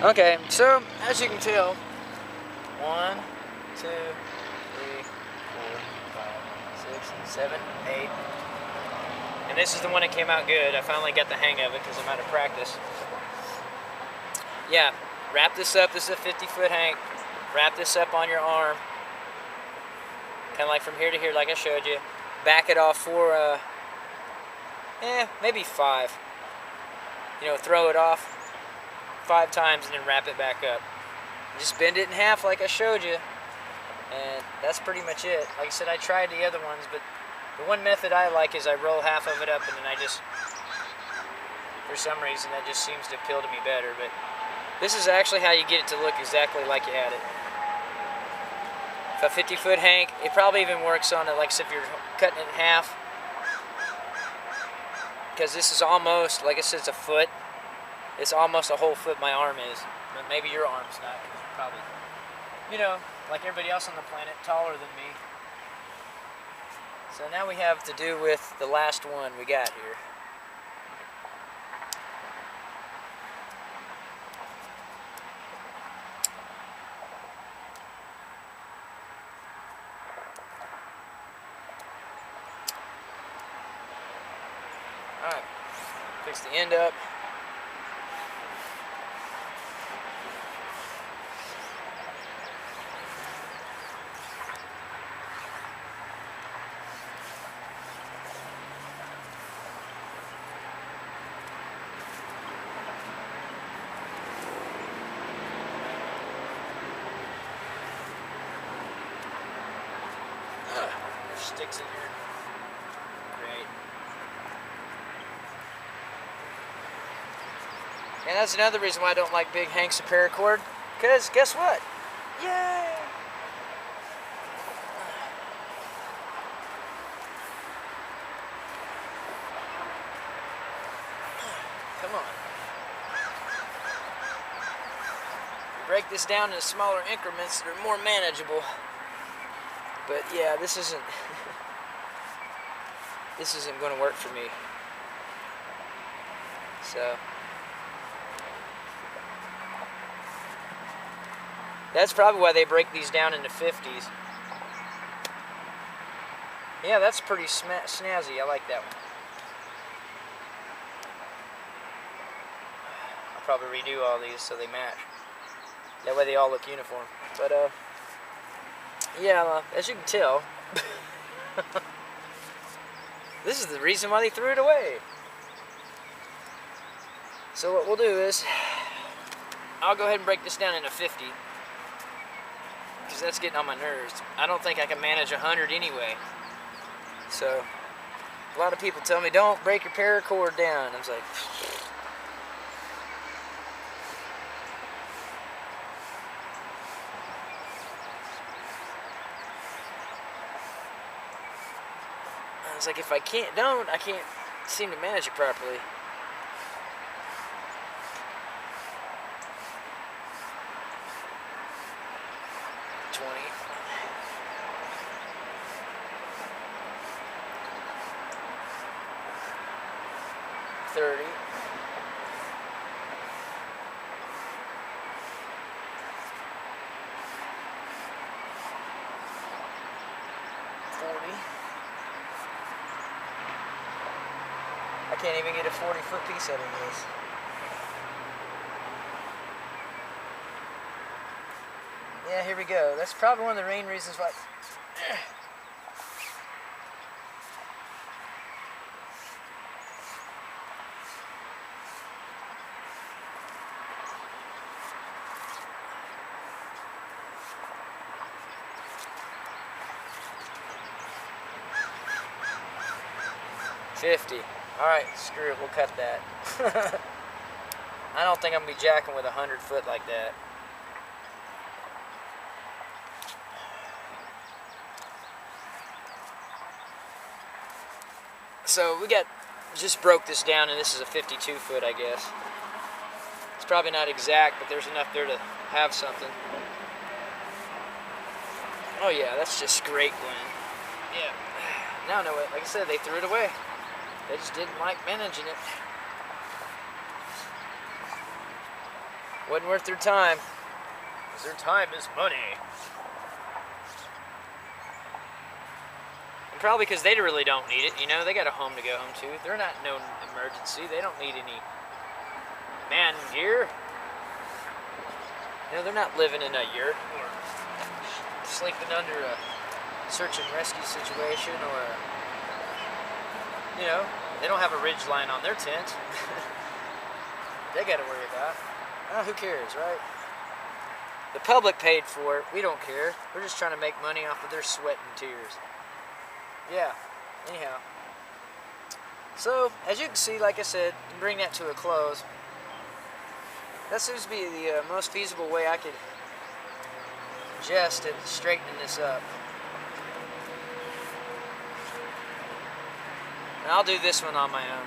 Okay, so as you can tell, 1, 2, 3, 4, 5, 6, 7, 8. And this is the one that came out good. I finally got the hang of it because I'm out of practice. Yeah, wrap this up. This is a 50-foot hank. Wrap this up on your arm. Kind of like from here to here, like I showed you. Back it off for, maybe 5. You know, throw it off 5 times and then wrap it back up. Just bend it in half like I showed you. And that's pretty much it. Like I said, I tried the other ones, but the one method I like is I roll half of it up and then I just, for some reason, that just seems to appeal to me better. But this is actually how you get it to look exactly like you had it. If a 50-foot hank, it probably even works on it, like if you're cutting it in half. Because this is almost, like I said, it's a foot. It's almost a whole foot my arm is. But maybe your arm's not, because you're probably, you know, like everybody else on the planet, taller than me. So now we have to do with the last one we got here. Alright, fix the end up. Sticks in here. Great. And that's another reason why I don't like big hanks of paracord. Because guess what? Yay! Come on. Break this down into smaller increments that are more manageable. But yeah, this isn't going to work for me. So that's probably why they break these down into 50s. Yeah, that's pretty snazzy. I like that one. I'll probably redo all these so they match. That way they all look uniform. But yeah, as you can tell, this is the reason why they threw it away. So what we'll do is, I'll go ahead and break this down into 50, because that's getting on my nerves. I don't think I can manage 100 anyway. So, a lot of people tell me, don't break your paracord down. I was like, if I can't seem to manage it properly. $30. I can't even get a 40-foot piece out of this. Yeah, here we go. That's probably one of the main reasons why. $50. Alright, screw it, we'll cut that. I don't think I'm going to be jacking with a 100-foot like that. So we just broke this down, and this is a 52-foot, I guess. It's probably not exact, but there's enough there to have something. Oh yeah, that's just great, Glenn. Yeah. Now I know it. Like I said, they threw it away. They just didn't like managing it. Wasn't worth their time. Because their time is money. And probably because they really don't need it. You know, they got a home to go home to. They're not no emergency. They don't need any man gear. You know, they're not living in a yurt or sleeping under a search and rescue situation, or, you know, they don't have a ridge line on their tent. They got to worry about. Oh, who cares, right? The public paid for it. We don't care. We're just trying to make money off of their sweat and tears. Yeah, anyhow. So, as you can see, like I said, bring that to a close. That seems to be the most feasible way I could adjust at straightening this up. And I'll do this one on my own.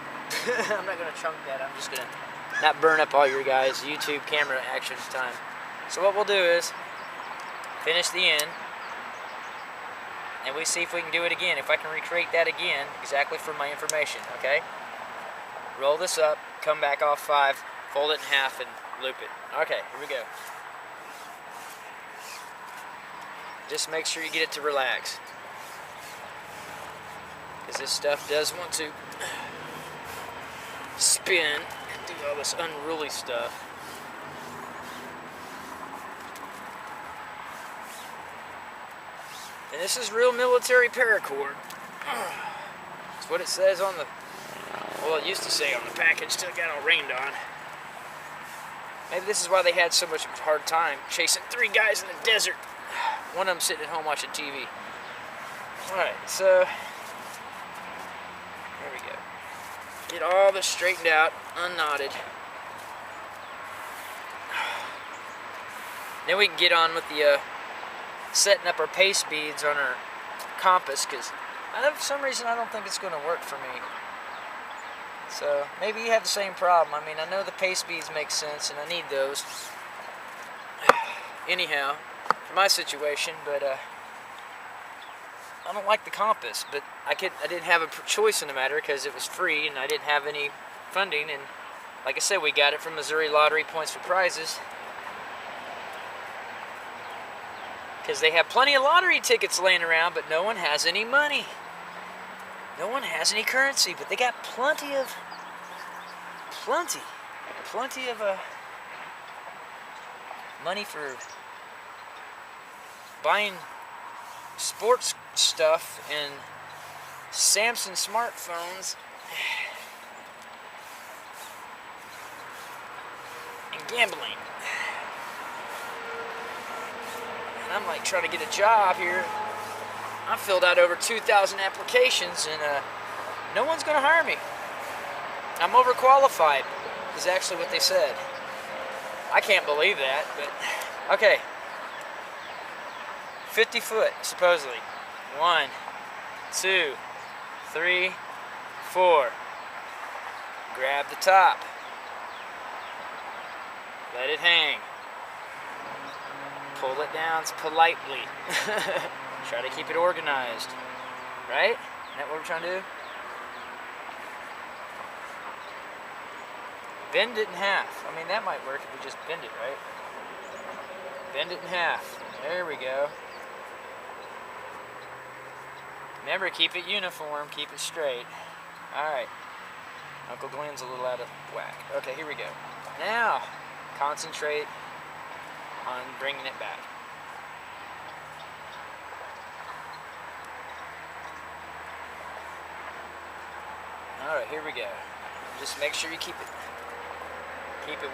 I'm not going to chunk that. I'm just going to not burn up all your guys' YouTube camera action time. So what we'll do is finish the end, and we see if we can do it again. If I can recreate that again, exactly for my information, okay? Roll this up, come back off 5, fold it in half, and loop it. Okay, here we go. Just make sure you get it to relax, because this stuff does want to spin and do all this unruly stuff. And this is real military paracord. That's what it says on the, well, it used to say on the package, still got all rained on. Maybe this is why they had so much of a hard time chasing 3 guys in the desert. One of them sitting at home watching TV. Alright, so there we go. Get all this straightened out, unknotted. Then we can get on with the setting up our pace beads on our compass, because for some reason I don't think it's going to work for me. So maybe you have the same problem. I mean, I know the pace beads make sense and I need those. Anyhow, for my situation, but I don't like the compass, but I didn't have a choice in the matter because it was free and I didn't have any funding, and like I said, we got it from Missouri Lottery Points for Prizes. Because they have plenty of lottery tickets laying around, but no one has any money. No one has any currency, but they got plenty of money for buying sports stuff and Samsung smartphones and gambling. And I'm like trying to get a job here. I filled out over 2,000 applications, and no one's going to hire me. I'm overqualified, is actually what they said. I can't believe that, but okay. 50 foot, supposedly. 1, 2, 3, 4. Grab the top. Let it hang. Pull it down politely. Try to keep it organized. Right? Isn't that what we're trying to do? Bend it in half. I mean, that might work if we just bend it, right? Bend it in half. There we go. Remember, keep it uniform. Keep it straight. Alright. Uncle Glenn's a little out of whack. Okay, here we go. Now, concentrate on bringing it back. Alright, here we go. Just make sure you keep it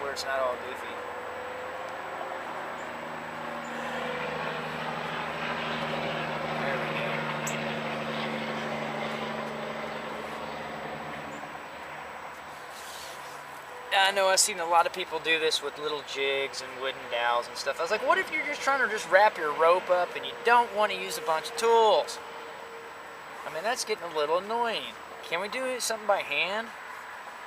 where it's not all goofy. There we go. I know I've seen a lot of people do this with little jigs and wooden dowels and stuff. I was like, what if you're just trying to just wrap your rope up and you don't want to use a bunch of tools? I mean, that's getting a little annoying. Can we do something by hand?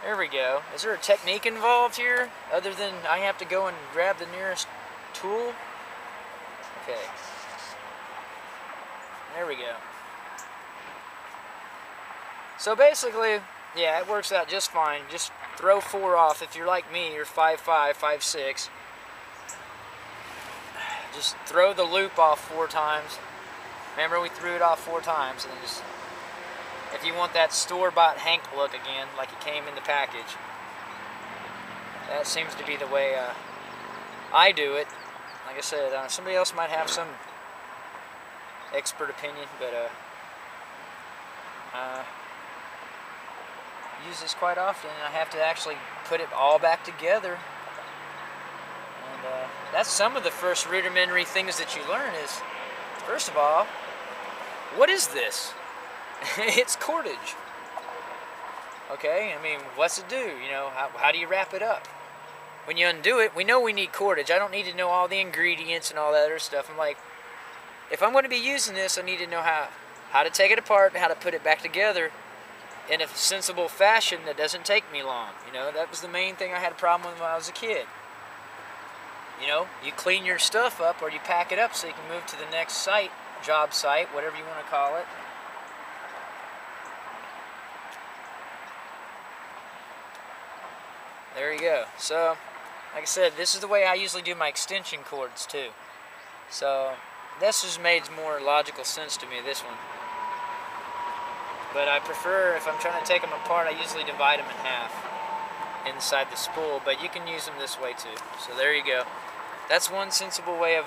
There we go. Is there a technique involved here other than I have to go and grab the nearest tool? Okay. There we go. So basically, yeah, it works out just fine. Just throw 4 off. If you're like me, you're 5'5", 5'6", just throw the loop off 4 times. Remember, we threw it off 4 times, and then just, if you want that store-bought Hank look again, like it came in the package, that seems to be the way I do it. Like I said, somebody else might have some expert opinion, but use this quite often, and I have to actually put it all back together. And that's some of the first rudimentary things that you learn is, first of all, what is this? It's cordage. Okay, I mean, what's it do? You know, how do you wrap it up? When you undo it, we know we need cordage. I don't need to know all the ingredients and all that other stuff. I'm like, if I'm going to be using this, I need to know how to take it apart and how to put it back together in a sensible fashion that doesn't take me long. You know, that was the main thing I had a problem with when I was a kid. You know, you clean your stuff up or you pack it up so you can move to the next site, job site, whatever you want to call it. There you go. So, like I said, this is the way I usually do my extension cords too. So, this just made more logical sense to me, this one. But I prefer, if I'm trying to take them apart, I usually divide them in half inside the spool. But you can use them this way too. So there you go. That's one sensible way of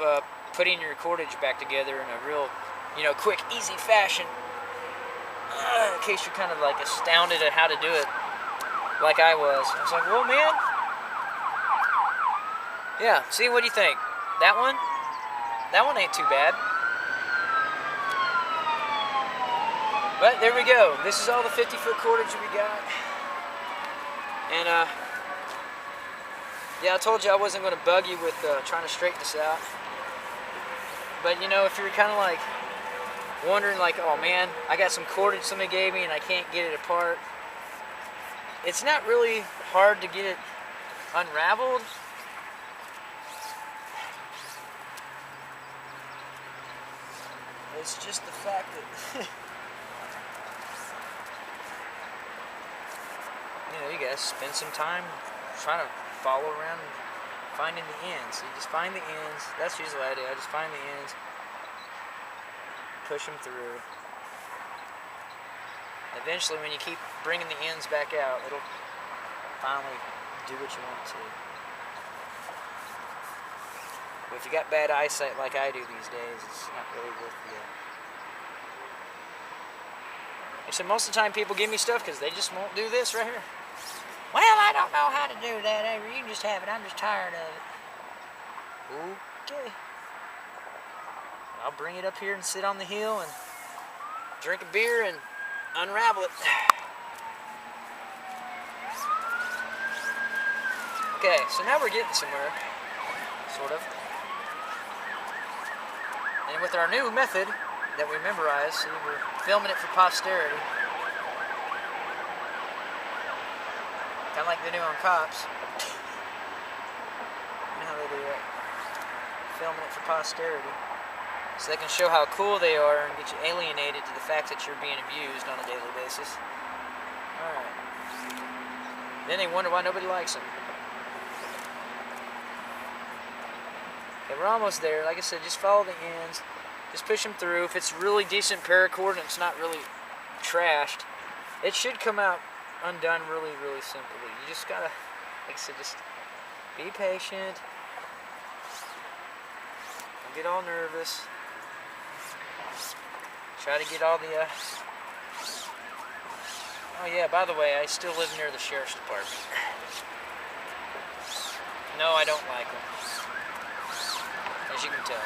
putting your cordage back together in a real, you know, quick, easy fashion. In case you're kind of like astounded at how to do it, like I was. I was like, well, man. Yeah, see, what do you think? That one? That one ain't too bad. But there we go. This is all the 50-foot cordage we got. And, yeah, I told you I wasn't going to bug you with trying to straighten this out. But, you know, if you're kind of like wondering, like, oh, man, I got some cordage somebody gave me and I can't get it apart. It's not really hard to get it unraveled. It's just the fact that, you know, you guys spend some time trying to follow around and finding the ends. So you just find the ends. That's usually what I do. I just find the ends, push them through. Eventually, when you keep bringing the ends back out, it'll finally do what you want to. But if you got bad eyesight like I do these days, it's not really worth the... So most of the time people give me stuff because they just won't do this right here. Well, I don't know how to do that, Avery. You can just have it. I'm just tired of it. Okay. I'll bring it up here and sit on the hill and drink a beer and unravel it. Okay, so now we're getting somewhere, sort of. And with our new method that we memorized, see, we're filming it for posterity. Kind of like they do on cops. You know how they do that? Filming it for posterity. So they can show how cool they are and get you alienated to the fact that you're being abused on a daily basis. Alright. Then they wonder why nobody likes them. Okay, we're almost there. Like I said, just follow the ends. Just push them through. If it's really decent paracord and it's not really trashed, it should come out undone really, really simply. You just gotta, like I said, just be patient. Don't get all nervous. Try to get all the, oh yeah, by the way, I still live near the sheriff's department. No, I don't like them. As you can tell.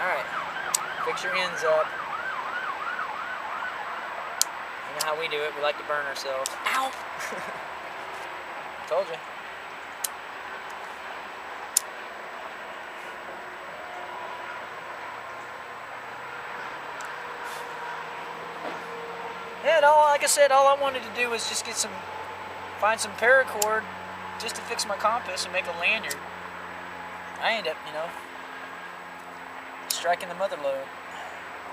Alright, fix your ends up. You know how we do it, we like to burn ourselves. Ow! Told you. Yeah, and like I said, all I wanted to do was just find some paracord just to fix my compass and make a lanyard. I end up, you know, striking the mother lode.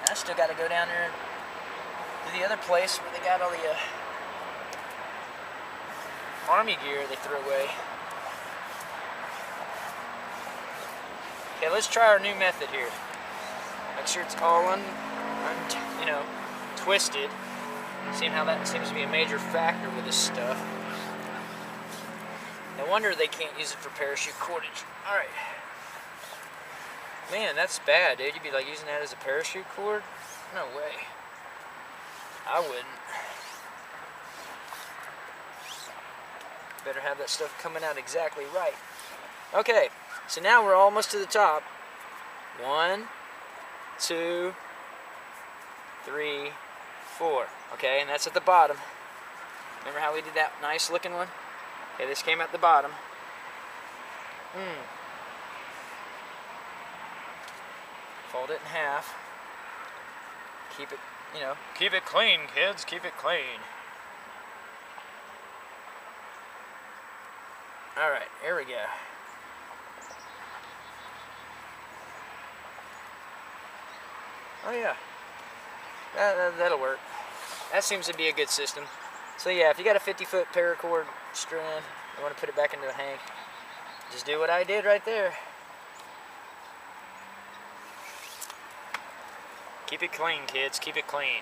I still got to go down there to the other place where they got all the army gear they threw away. Okay, let's try our new method here. Make sure it's all twisted. Seeing how that seems to be a major factor with this stuff. No wonder they can't use it for parachute cordage. Alright. Man, that's bad, dude. You'd be like using that as a parachute cord? No way. I wouldn't. Better have that stuff coming out exactly right. Okay, so now we're almost to the top. 1, 2, 3, 4. Okay, and that's at the bottom. Remember how we did that nice looking one? Okay, this came at the bottom. Fold it in half. Keep it, keep it clean, kids. Keep it clean. Alright, here we go. Oh yeah, that'll work. That seems to be a good system. So yeah, if you got a 50-foot paracord strand, you want to put it back into the hank, just do what I did right there. Keep it clean, kids. Keep it clean.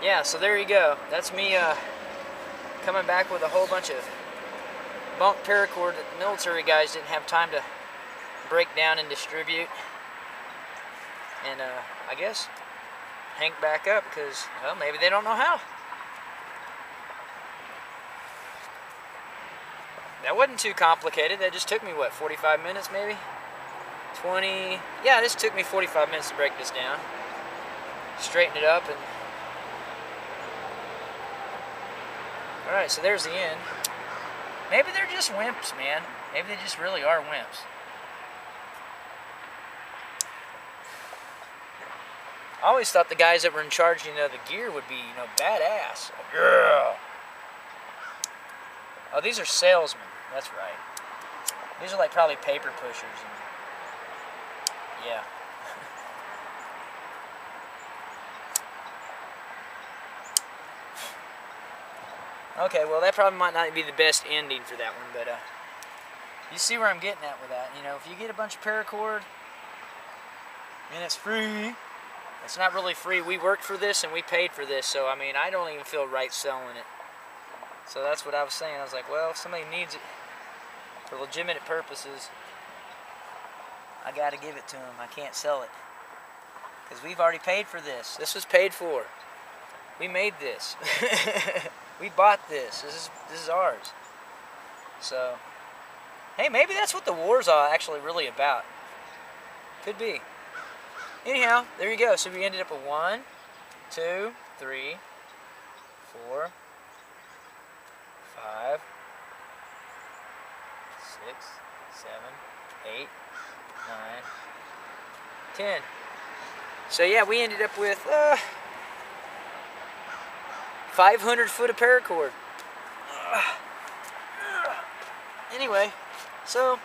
Yeah, so there you go. That's me coming back with a whole bunch of bunk paracord that the military guys didn't have time to break down and distribute. And I guess hank back up because, well, maybe they don't know how. That wasn't too complicated. That just took me, what, 45 minutes maybe? 20. Yeah, this took me 45 minutes to break this down. Straighten it up and... Alright, so there's the end. Maybe they're just wimps, man. Maybe they just really are wimps. I always thought the guys that were in charge, the gear would be, badass. Yeah. Oh, these are salesmen. That's right. These are like probably paper pushers. Yeah. Okay, well that probably might not be the best ending for that one, but you see where I'm getting at with that. If you get a bunch of paracord and it's free, it's not really free. We worked for this and we paid for this, so I mean, I don't even feel right selling it. So that's what I was saying. I was like, well, if somebody needs it for legitimate purposes, I got to give it to them. I can't sell it because we've already paid for this. This was paid for. We made this. We bought this. This is ours. So, hey, maybe that's what the war's actually really about. Could be. Anyhow, there you go. So we ended up with 1, 2, 3, 4, 5, 6, 7, 8, 9, 10. So yeah, we ended up with 500 foot of paracord. Anyway, so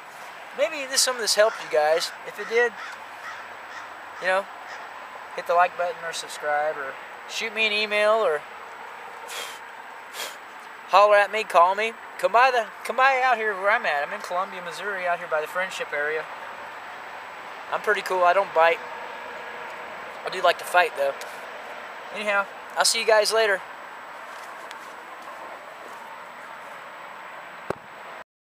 maybe some of this helped you guys. If it did, hit the like button or subscribe or shoot me an email or holler at me, call me. Come by out here where I'm at. I'm in Columbia, Missouri, out here by the Friendship area. I'm pretty cool. I don't bite. I do like to fight though. Anyhow, I'll see you guys later.